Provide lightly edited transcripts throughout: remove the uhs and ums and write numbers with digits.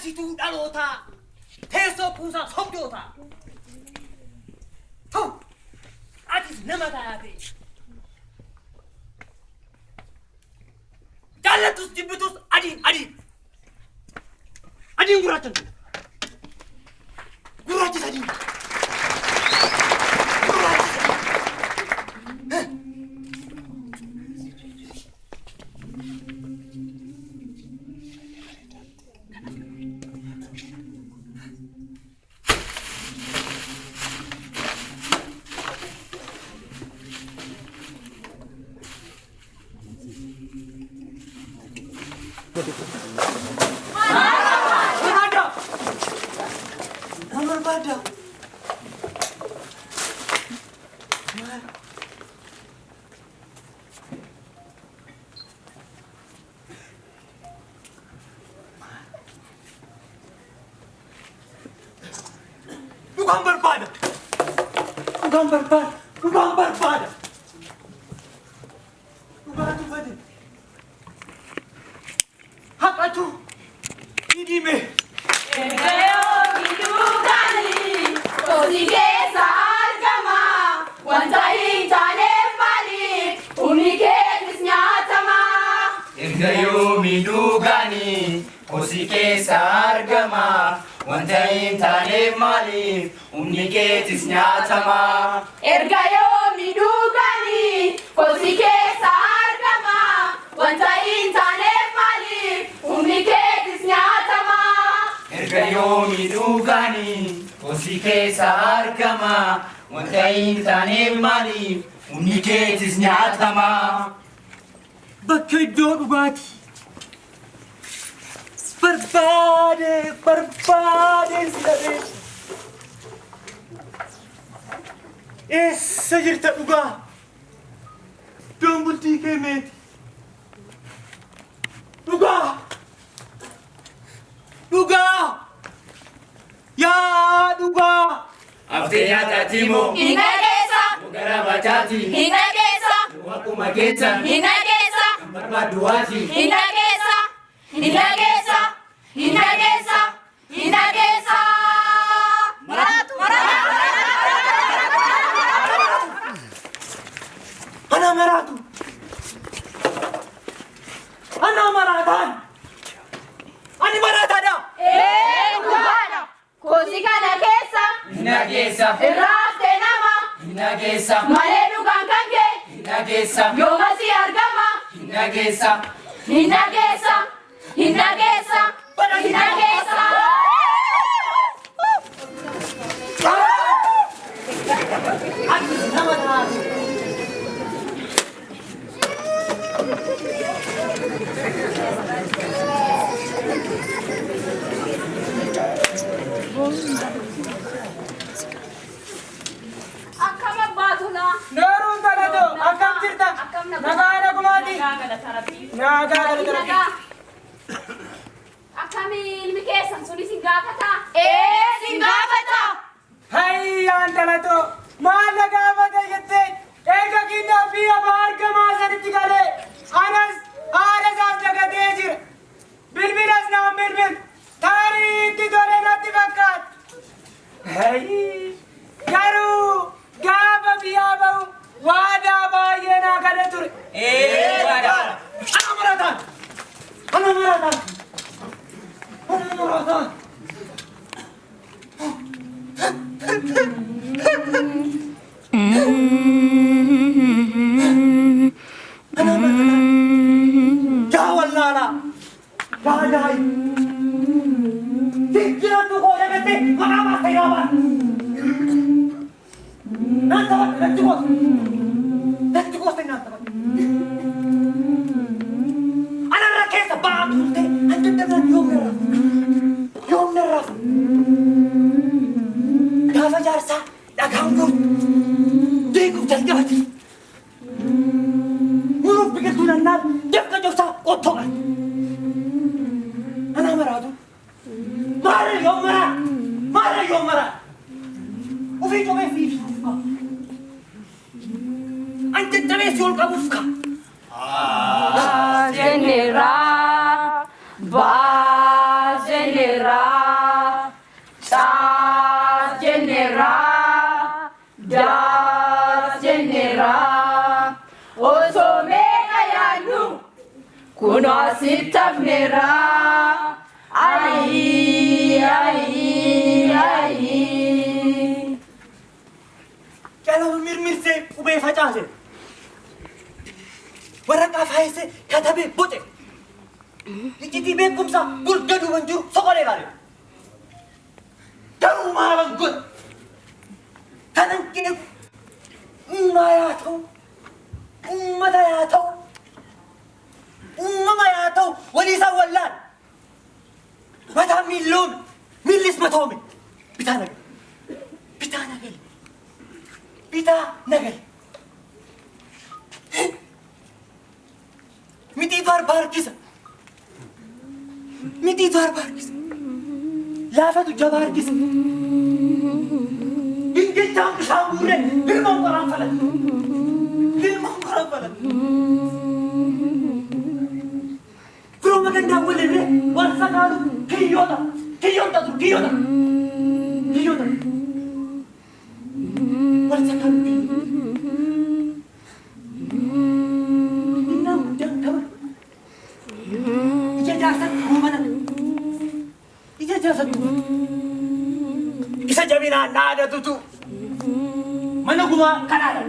Situ dalota, teso pusa somdota. Tuh, atis nama tadi. Jalan terus dibutus, adi guratan, adi. Pada. Bukan berpada. Hak acu. Ini me. Gayomi dugani, osike sargama, wantain tane mali, umnike tisnyatama. Ergayomi dugani, osike sargama, wantain tane mali, umnike tisnyatama. Ergayomi dugani, osike sargama, wantain tane mali, umnike tisnyatama. Bakka iddoo dhugaati. Barbaade silabe. Eessa jirta dhugaa? Iddoon bultii kee meeti? Dhugaa! Yaa dhugaa! Aftee nyaataatiimoo? Hin dhageessa! Gara bachaati? Hin dhageessa! Wakkuma keessa? Hin dhageessa! Barbaaduwaati? Hin dhageessa! Hin dhageessa! Hin dhageessa! Hin dhageessa! Maraatu! Ana maraatu! Ana maraataan! Ani maraataadha! Dhugaadha! Kosii kana keessa Hin dhageessa? irraa haftee nama Hin dhageessa? malee dhugaan kan kee Hin dhageessa? yooma si argama. Hin dhageessa? Hin dhageessa! Hin dhageessa! Hin dhageessa! Ati nama taatu! Akkam abbaatuna! Nooruu Talato, akkam jirta? Nagaa nagumaati? Nagaa galata. Akkamii ilmi keessan sunis hin gaafataa? Sin gaafata! Hayyaan Talato, maal na gaafata jettee? Erga kinnaa fi abbaa argamaa sanitti galee, anas haadha isaas dagatee jira. Bilbilas naan bilbil, taarii itti tole natti fakkaata. Garuu gaafa biyyaa bahu waadaa baay'ee naa gala ture. Waadaadha. Ana maraataan! Ana maraataan! Ana maraataan! Yaa wallaalaa! Yaa daa'i! Jijjiirantu koo dagattee maqaa baastee gaafaa! Naan taphadhu natti goote! Natti goote naan taphadhu! Anarra keessa ba'aa turte an dadhabnaan yoom irra? Yoom Gaafa jaarsaa dhagaan kun deeguuf jalqabate. Muruuf biqiltuu nannaan dafqa jobsaa qottoo qaba. Anaa maraatu. Maara yoo maraa. Ofii cobee fi fuufka. Ante tabee si ol qabuuf ka. General, general, general, osome kayanu, kuno sitafnera, ai. Kalau mirmirse ubee facaase. Waraqaa faayisee katabee boce. Iccitii beekumsa gurgadu kan jiru soqolee baale. Garuu maalan godhe. Kanan kee uumaa yaa ta'u, uummata yaa ta'u, uumama yaa ta'u walii isaan wallaan. Mataa miilloome, miillis matoome. Bitaa nagal. Miti barbaachisa. Laafatu jabaachisa. Ingiltaan bishaan guuree ilmoon qoraan falan. Firooma gandaan walirree wal sakaalu kiyyoota. Wal sakaalu kiyyoota. Isa jabinaan naada tutu mana gumaa kanaadha.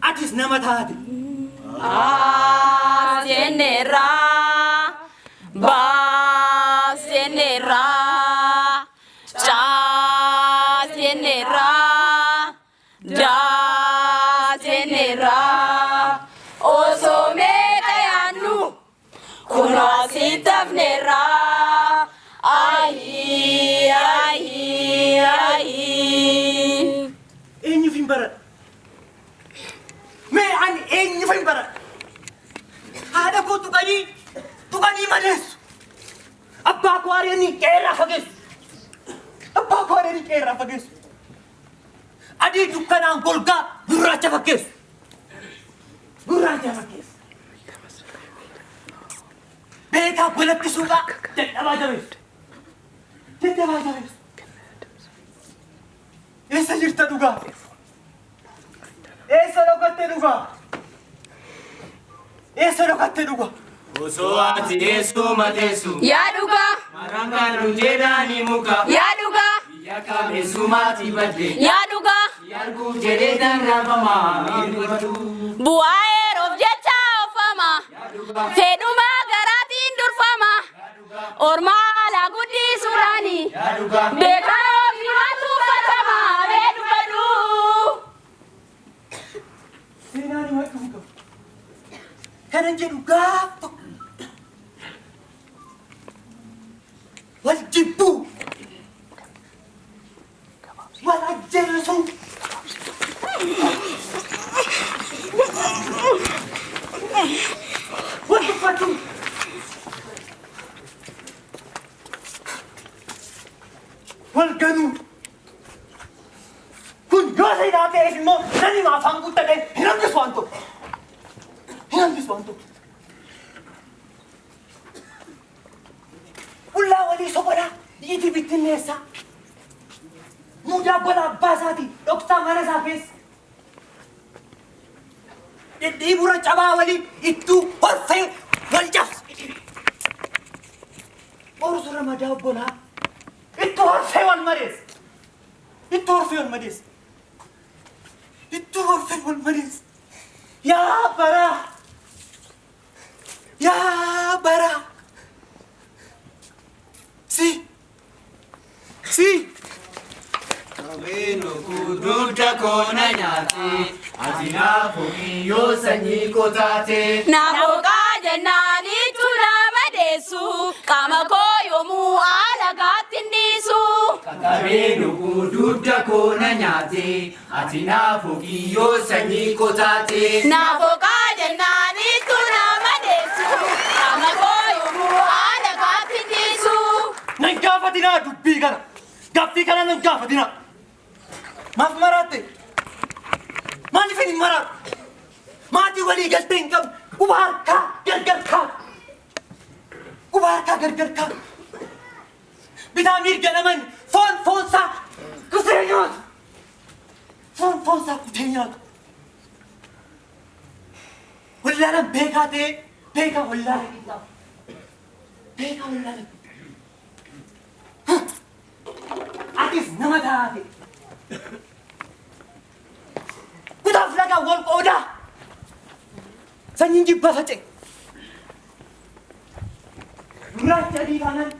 Atis nama taate. Eenyu fi bara. Mee ani eenyu fi bara. Haadha koo tuqanii maleessu. Abbaa koo ari'anii qeerraa fageessu. Adii dukkanaan golgaa gurraacha fakkeessu. Beekaa golattisuudhaa dadhabaa jabeessu. Eessa jirta dhugaa? Eessa dhokatte dhugaa? Osoo ati eessuma teessu. Yaa dhugaa. Marangaan jedhanii muka. Yaa dhugaa. Biyya qabeessumaati badde. Yaa dhugaa. Yarguuf jedhee darrafamaa miidhagdu. Bu'aa yeroof jecha oofama. Fedhuma garaatiin durfama. Ormaa alaa guddisuudhaani. Beekaa ofii maaltu uffatama beedu baduu. Seenaan hima dhufu. Kanan jedhu gaaf tokko. Wal jibbuu. Wal ajjeesuu. Wal tuffachuu. Wal ganuu. Kun yoo seenaa ta'eef immoo namni afaan guuttadhee hin hambisu waan tokko. Ullaa walii soqodhaa dhiitii bittinneessaa. Mudaa gola abbaa isaatii dhoksaa mana isaa keessa. Dhidhiibura cabaa walii ittuu horfee wal cabsa. Orsu ramadaa obbolaa ittuu horfee wal madeessa. Yaa baraa. Si. Kabeno kuduta kona nyaate. Ati naafuu kiyyoo sanyii kotaate. Naafoo kaa jennaaniitu nama qaama koo yoomuu alagaatti hin dhiisu. Qaqqabeen dugda koona nyaate ati naafuu kiyyoo sanyii kotaate. Naafokaa jennaanitu nama deessu qaama koo yoomuu alagaatti hin dhiisu. Nan gaafatinaa dubbii kana. Gaaffii kana nan gaafatinaa. Maaf maraatte? Maaliif hin maraatu? Maatii walii galtee hin qabne quba harkaa gargar kaa. Quba harkaa gargar kaa. Bitaa mirga naman foonsaa kutee nyaatu. Foonsaa kutee nyaatu. Wallaalaan beekaa ta'e beekaa wallaala qixxaafu. Beekaa wallaala qixxaafu. Atis nama taate. Kutaaf lagaa wal qoodaa. Sanyiin jibba face. Gurraacha adii taanaan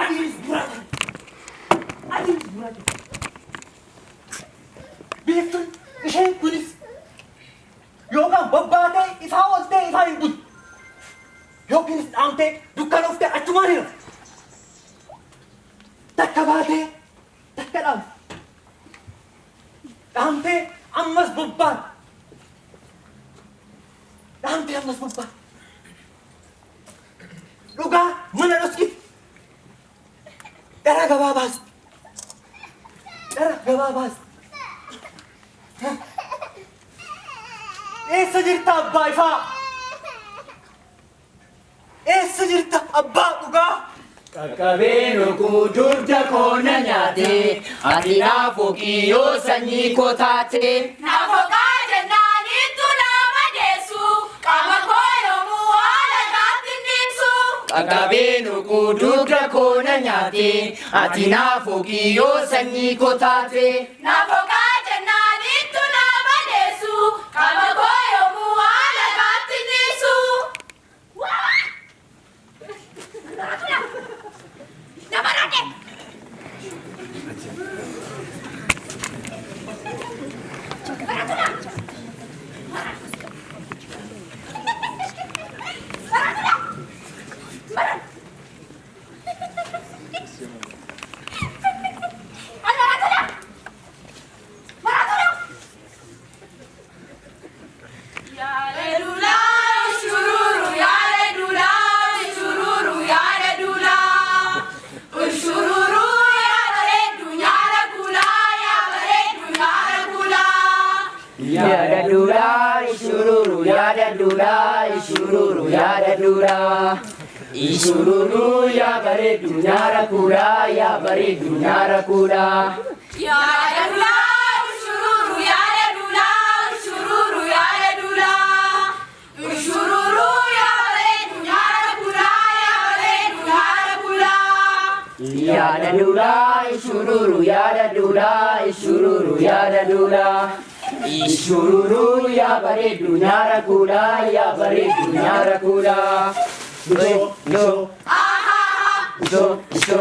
adiinis gurraacha. Adiinis gurraacha. Beektuun isheen kunis yookaan bobbaatee ifaa ooltee ifaa hin bulu. Yookiinis dhaamtee dukkanooftee achumaan hira. Takka baatee takka dhaamte. Dhaamtee ammas bobbaate. Dhaamtee ammas bobbaate. Dhugaa mana dhoskite. Dhara gabaa baaste. Dhara gabaa baaste. Eessa jirta abbaa ifaa? Eessa jirta abbaa dhugaa? Qaqqabeen dugda koona nyaate ati naafuu kiyyoo sanyii kotaate. Naafokaa jennaanitu nama deessu qaama koo yoomuu alagaatti hin dhiisu. Qaqqabeen dugda koona nyaate ati naafuu kiyyoo sanyii kotaate. Naafokaa jennaanitu nama deessu qaama koo yoomuu alagaatti hin dhiisu. Nama rate. Yaada duraa ishururu yaada duraa ishururu yaada duraa. Ishururu yaa bareedu nyaara kuudhaa yaa bareedu nyaara kuudhaa. Yaada dulaa ushururu yaada dulaa ushururu yaada dulaa ushururu yaada nyaara kulaa yaada nyaara kulaa. Yaada duraa ishururu yaada duraa ishururu yaada duraa. Ishururu yaa bareedu nyaara kuudhaa yaa bareedu nyaara kuudhaa. Isho isho isho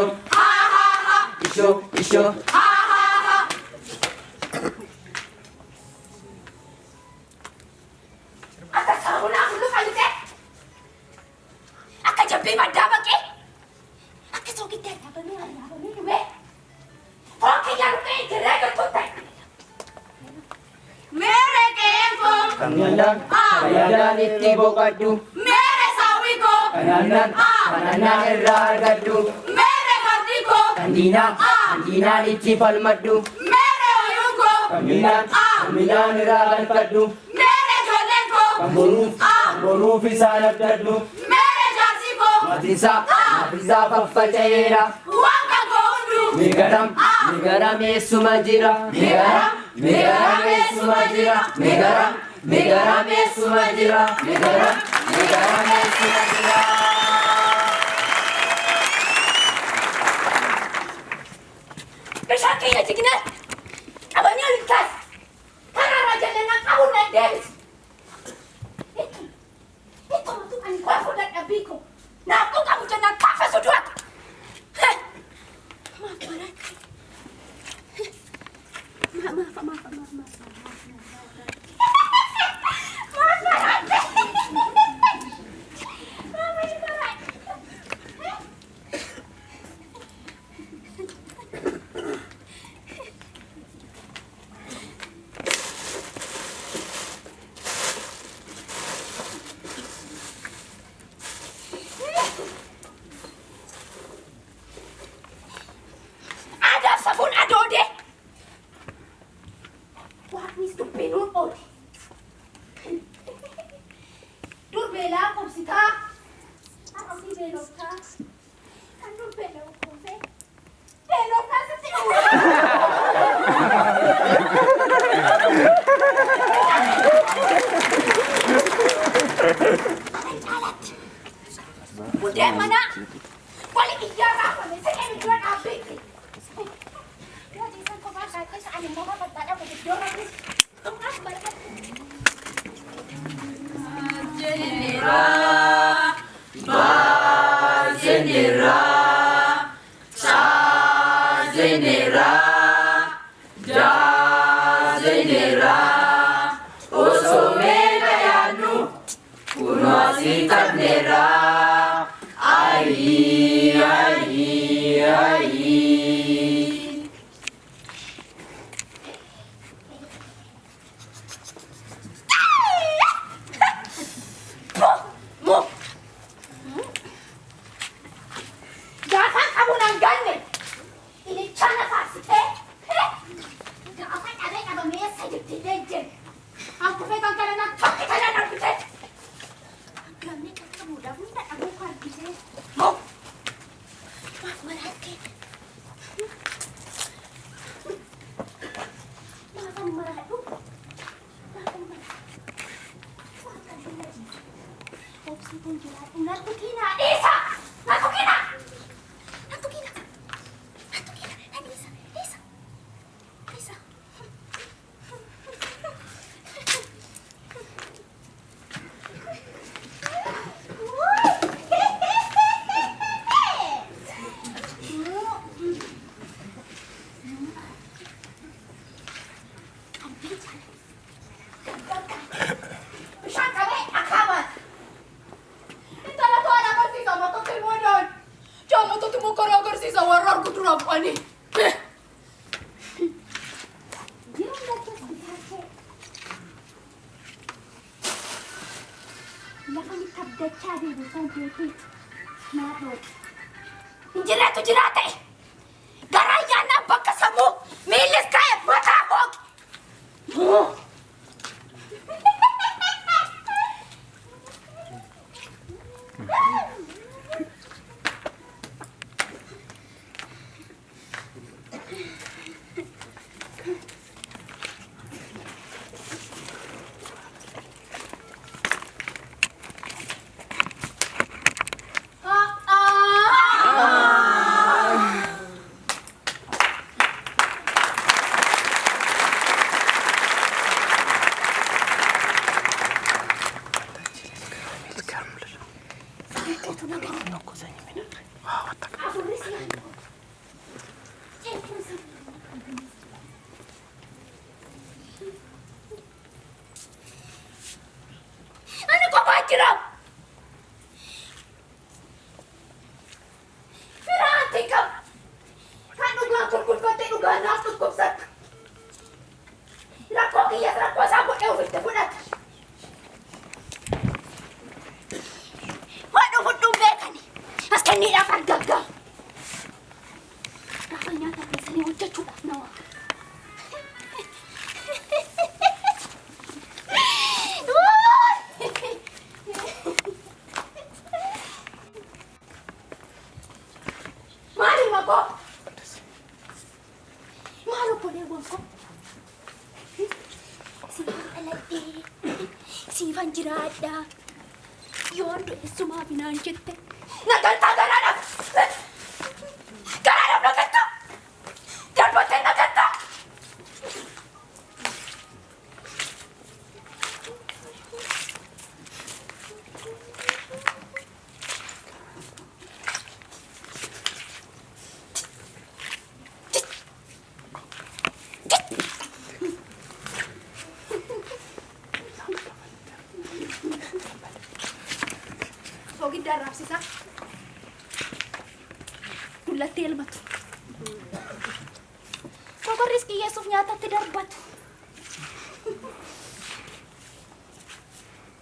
isho isho. Akka saamunaa mul'u fayyite akka jabbii maddaa baqee akka soogidda yaabamee dhumee foon kiyyaa dhufee itti reegaltoota. Mere keeko. Kanyanan kayadan itti boqadhu. Mere saawwiko. Kanyanan irraa argadhu. Mere fardiko. Kandiinaan itti falmadhu. Mere oyuuko. Kamminaan irraa galfadhu. Mere ijoollenko. Kan boruuf isaan abdadhu. Mere jaarsiko. Matisaa faffaca'eera. Waan kan koo hundu. Megaram eessuma jira. Megaram eessuma jira. Megaram eessuma jira. Megaram eessuma jira. Bishaan keenya jignee qabanii ol kaas karaarraa jalannaa qabuun na deebisu. Ittumatu ani gaafa dadhabbii koo naaf qabu jennaan kaafa sodaatu. beelaa qubsitaa. Haadhotii beeloftaa. Kan dur beeloo kuufee. Beeloftaa sitti Budaya mana? Paling ijarah apa nih? Saya jual apa ini? Ya, di sana kau bahasa itu saya mau apa tak ada begitu orang ni. Tengah balik. Jenera, jenera, jenera, jenera. Osomena yanu, kuno si tanera. Ai. Mo. Jangan kamu nanggannya. Ini cana pasti. Enggak apa ada yang biasa jadi legend. Aku pegang kalian tak kalian nak bicara. Agaknya kamu dah minta aku kan bicara. Mau. Maaf merhati. Maafkan merhati. Opsi penjualan Natu Kina. Isa! Natu Kina! Natu Kina! Natu Kina! Isa! Isa! Isa! Ani. Jirate. Garaya na bakasamu. Milis kaya matahog. Jirada, yondo isuma binanjete. Naganta garana, garana naganta. Jarbote naganta. Darah sisa, ulat ilmu tu. Kau Rizky Yusuf nyata tidak batu.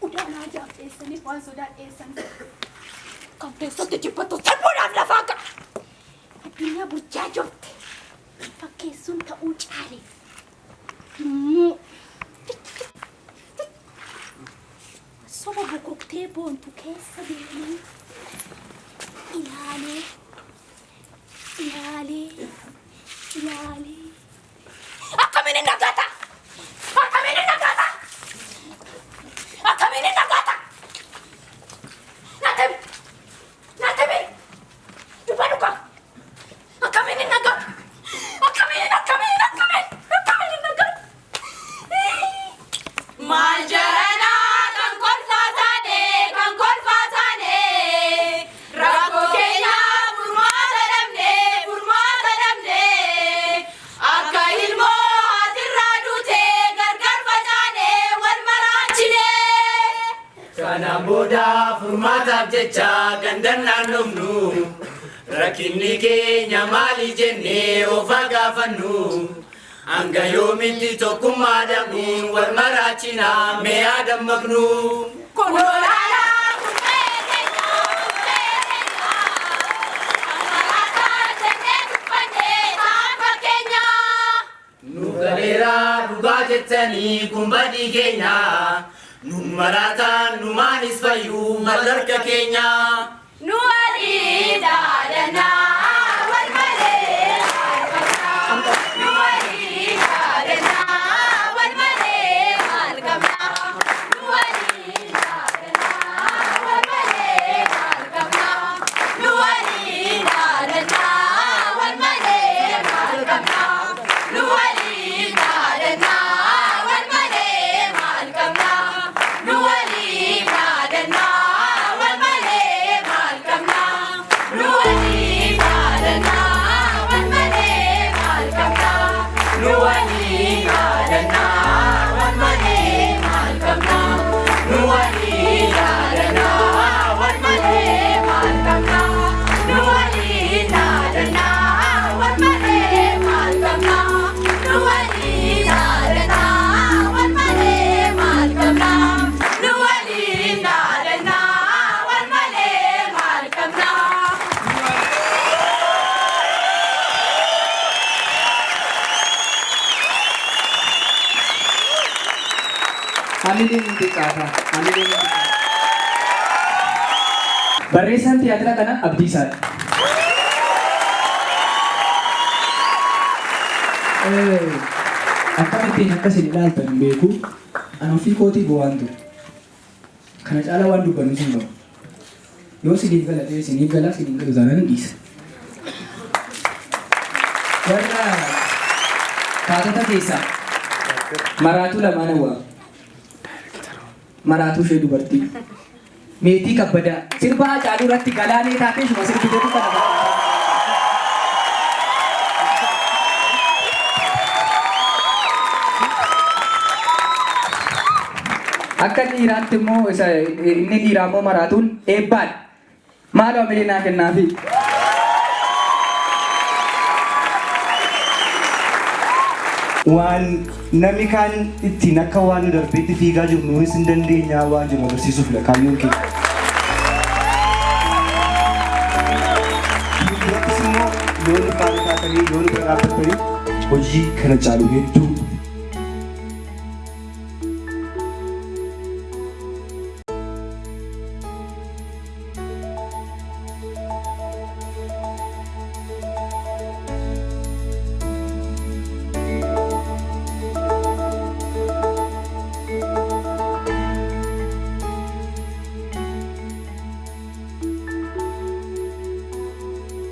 Udah aja, Esen ni puan sudah Esen. Kau besok tu cepat tu terbunuh nafaka. Hatinya berjajot, pakai sun tak ucari. Sama buku. Butee boontu keessa deemee ilaalee akkamiin nagaata naatemi dubbaa dhugaa akkamiin nagaata maal jaranaa kan kolfaataane rakkoo keenyaa furmaata dhabne akka ilmoo haatirraa duutee gargar facaane wal maraachine. Kanaan booda furmaataaf jecha gandan naannofnu rakkinni keenya maali jennee of gaafannu. Hanga yoomitti tokkummaa dhabnuun wal maraachina mee haa dammaqnu. Kun olaanaa kubbee keenya maraataa jennee dubbannee ta'an fakkeenya. Nu galeera dhugaa jettanii kun badii keenya. Nun maraataan nu maanis fayyuu mallarka keenya. Nu waliin dhaadannaa wal malee nu waliin dhaadannaa wal malee maal qabna. Nu waliin dhaadannaa wal malee maal qabna. Nu waliin dhaadannaa wal malee maal qabna. Nu waliin dhaadannaa wal malee maal qabna. Nu waliin dhaadannaa wal malee maal qabna. Nu waliin dhaadannaa wal malee maal qabna. Nu waliin dhaadannaa wal malee maal qabna. Nu waliin dhaadannaa wal malee maal qabna. Nu waliin dhaadannaa wal malee maal qabna. Nu waliin dhaadannaa wal malee maal qabna. Nu waliin dhaadannaa wal malee maal qabna. Barreessaan tiyaatira kana Abdiisaadha. Akkamittiin akkasin ilaaltan hin beeku. Ani ofii kootii bu'aan ture. Kana caalaa waan dubbannu sun qabu. Yoo siniif gala ta'e siniif gala siniif galu taanaan dhiisa. Warra taatota keessaa maraatuu lamaan hawwaa. Maraatuu ishee dubartii. Meetii kabbadaa sirba Haacaaluu irratti galaanee taatee shuma sirbiteetu kana fakkaata. Akka dhiiraatti immoo inni dhiiraa immoo maraatuun eebbaadha. Maaloo amilee naa kennaafi. Waan namni kaan ittiin akka waan nu darbeetti fiigaa jiru nuunis hin dandeenyaa waan jiru agarsiisuufidha kaayyoon keenya. Fuuldurattis immoo yoo nu faana taatanii yoo nu bira dhaabbatanii hojii kana caalu hedduu